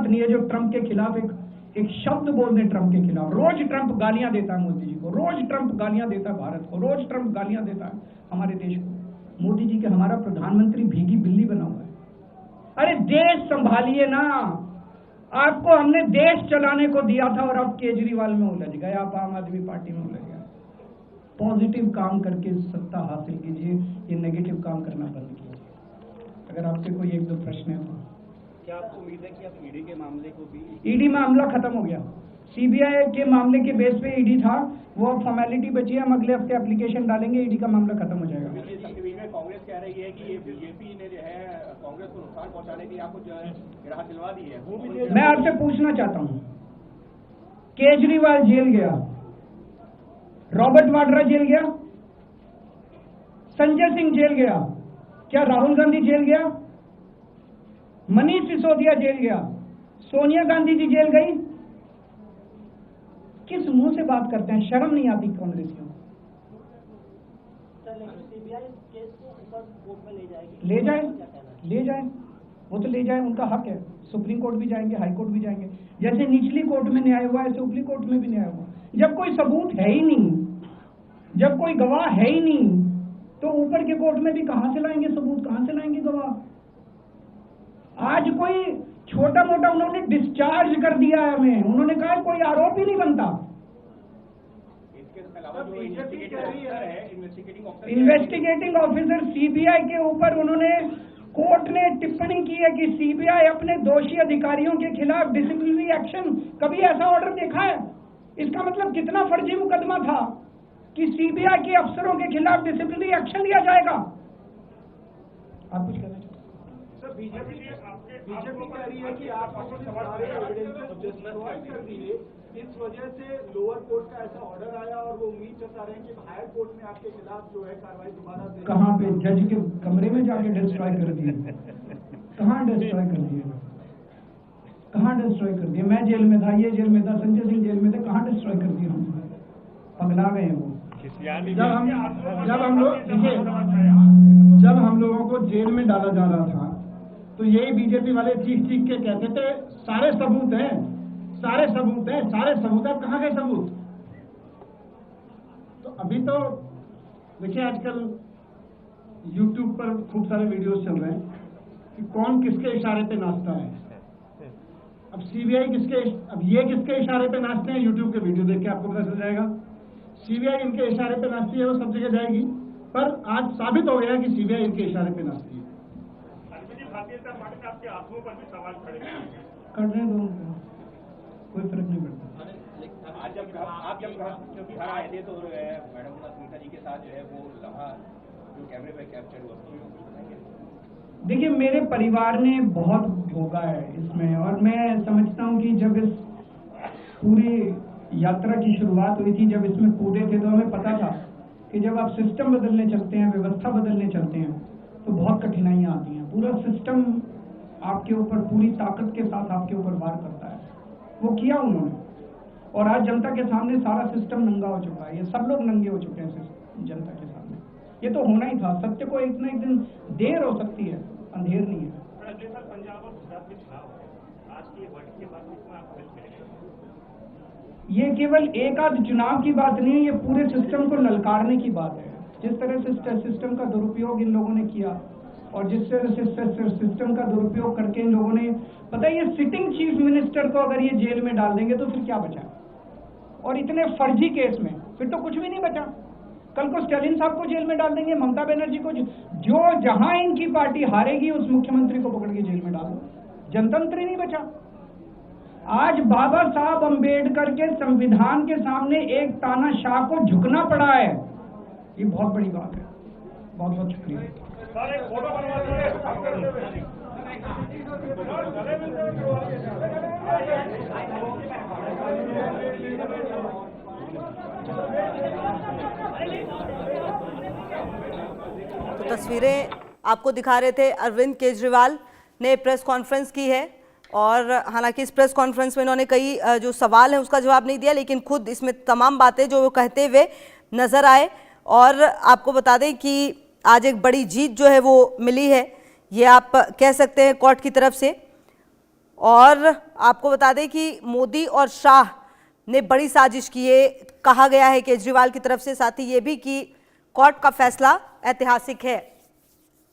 हिम्मत नहीं है जो ट्रंप के खिलाफ एक शब्द बोल दें। ट्रंप के खिलाफ रोज ट्रंप गालियां देता है मोदी जी को, रोज ट्रंप गालियां देता है भारत को, रोज ट्रंप गालियां देता है हमारे देश को। मोदी जी के हमारा प्रधानमंत्री भीगी बिल्ली बना हुआ है। अरे देश संभालिए ना, आपको हमने देश चलाने को दिया था और अब केजरीवाल में उलझ गए, आप आम आदमी पार्टी में उलझ गए। पॉजिटिव काम करके सत्ता हासिल कीजिए, ये नेगेटिव काम करना बंद कीजिए। अगर आपके कोई एक दो प्रश्न है तो क्या आपको उम्मीद है कि आप ईडी के मामले को भी? ईडी मामला खत्म हो गया, सीबीआई के मामले के बेस पे ईडी था, वो अब फॉर्मेलिटी बची है। हम अगले हफ्ते एप्लीकेशन डालेंगे, ईडी का मामला खत्म हो जाएगा। कांग्रेस कह रही है कि ये बीजेपी ने जो है कांग्रेस को नुकसान पहुंचाने की आपको जो है राहत दिलवा दी है। वो भी मैं आपसे पूछना चाहता हूँ, केजरीवाल जेल गया, रॉबर्ट वाड्रा जेल गया, संजय सिंह जेल गया, क्या राहुल गांधी जेल गया, मनीष सिसोदिया जेल गया, सोनिया गांधी जी जेल गई? किस मुंह से बात करते हैं, शर्म नहीं आती कांग्रेसियों? ले जाए, वो तो ले जाए, उनका हक है। सुप्रीम कोर्ट भी जाएंगे, हाई कोर्ट भी जाएंगे। जैसे निचली कोर्ट में न्याय हुआ ऐसे ऊपरी कोर्ट में भी न्याय हुआ। जब कोई सबूत है ही नहीं, जब कोई गवाह है ही नहीं, तो ऊपर के कोर्ट में भी कहां से लाएंगे सबूत, कहां से लाएंगे गवाह? आज कोई छोटा मोटा उन्होंने डिस्चार्ज कर दिया है हमें, उन्होंने कहा कोई आरोप ही नहीं बनता। इन्वेस्टिगेटिंग ऑफिसर सीबीआई के ऊपर उन्होंने, कोर्ट ने टिप्पणी की है कि सीबीआई अपने दोषी अधिकारियों के खिलाफ डिसिप्लिनरी एक्शन, कभी ऐसा ऑर्डर देखा है? इसका मतलब कितना फर्जी मुकदमा था कि सीबीआई के अफसरों के खिलाफ डिसिप्लिनरी एक्शन लिया जाएगा। आप कुछ कहना चाहते हैं? बीजेपी कह रही है कि आपको सारे एविडेंस डिस्ट्रॉय कर दिए, इस वजह से लोअर कोर्ट का ऐसा ऑर्डर आया और वो उम्मीद जता रहे हैं कि हायर कोर्ट में आपके खिलाफ जो है कार्रवाई दोबारा से। कहाँ पे? जज के कमरे में जाके डिस्ट्रॉय कर दिए? कहाँ डिस्ट्रॉय कर दिए? कहाँ डिस्ट्रॉय कर दिए? मैं जेल में था, ये जेल में था, संजय सिंह जेल में थे, कहाँ डिस्ट्रॉय कर दिए? हम पगला गए हैं वो। जब हम लोगों को जेल में डाला जा रहा था तो यही बीजेपी वाले चीख के कहते थे सारे सबूत हैं, सारे सबूत हैं, सारे सबूत। अब कहाँ गए सबूत? तो अभी तो देखिए आजकल YouTube पर खूब सारे वीडियोस चल रहे हैं कि कौन किसके इशारे पे नाचता है। अब सीबीआई अब ये किसके इशारे पे नाचते हैं, YouTube के वीडियो देख के आपको पता चल जाएगा। सीबीआई इनके इशारे पे नाचती है, वो सब जगह जाएगी, पर आज साबित हो गया कि सीबीआई इनके इशारे पे नाचती है। भारतीय जनता पार्टी ने आपके आंसुओं पर भी सवाल खड़े करने दो, कोई फर्क नहीं पड़ता। आज जब आप घर आए थे तो मैडम सुनीता जी के साथ जो है वो लम्हा जो कैमरे पे कैप्चर हुआ, देखिए मेरे परिवार ने बहुत भोगा है इसमें, और मैं समझता हूँ कि जब इस पूरी यात्रा की शुरुआत हुई थी, जब इसमें कूदे थे, तो हमें पता था कि जब आप सिस्टम बदलने चलते हैं, व्यवस्था बदलने चलते हैं, तो बहुत कठिनाइयां आती हैं। पूरा सिस्टम आपके ऊपर पूरी ताकत के साथ आपके ऊपर वार करता है। वो किया उन्होंने, और आज जनता के सामने सारा सिस्टम नंगा हो चुका है। ये सब लोग नंगे हो चुके हैं जनता के सामने। ये तो होना ही था। सत्य को एक न एक दिन देर हो सकती है, अंधेर नहीं है। पंजाब और गुजरात के चुनाव आज की वर्ड के बाद ये केवल एक आध चुनाव की बात नहीं है, ये पूरे सिस्टम को ललकारने की बात है। जिस तरह से सिस्टम का दुरुपयोग इन लोगों ने किया, और जिस तरह से सिस्टम का दुरुपयोग करके इन लोगों ने, पता है, ये सिटिंग चीफ मिनिस्टर को अगर ये जेल में डाल देंगे तो फिर क्या बचा? और इतने फर्जी केस में फिर तो कुछ भी नहीं बचा। कल को स्टालिन साहब को जेल में डाल देंगे, ममता बनर्जी को, जो जहां इनकी पार्टी हारेगी उस मुख्यमंत्री को पकड़ के जेल में डाल दो। जनतंत्र ही नहीं बचा। आज बाबा साहब अंबेडकर के संविधान के सामने एक तानाशाह को झुकना पड़ा है। ये बहुत बड़ी बात है। बहुत बहुत शुक्रिया। तो तस्वीरें आपको दिखा रहे थे, अरविंद केजरीवाल ने प्रेस कॉन्फ्रेंस की है, और हालांकि इस प्रेस कॉन्फ्रेंस में इन्होंने कई जो सवाल हैं उसका जवाब नहीं दिया, लेकिन खुद इसमें तमाम बातें जो वो कहते हुए नजर आए। और आपको बता दें कि आज एक बड़ी जीत जो है वो मिली है, ये आप कह सकते हैं कोर्ट की तरफ से। और आपको बता दें कि मोदी और शाह ने बड़ी साजिश की, ये कहा गया है केजरीवाल की तरफ से, साथ ही ये भी कि कोर्ट का फैसला ऐतिहासिक है।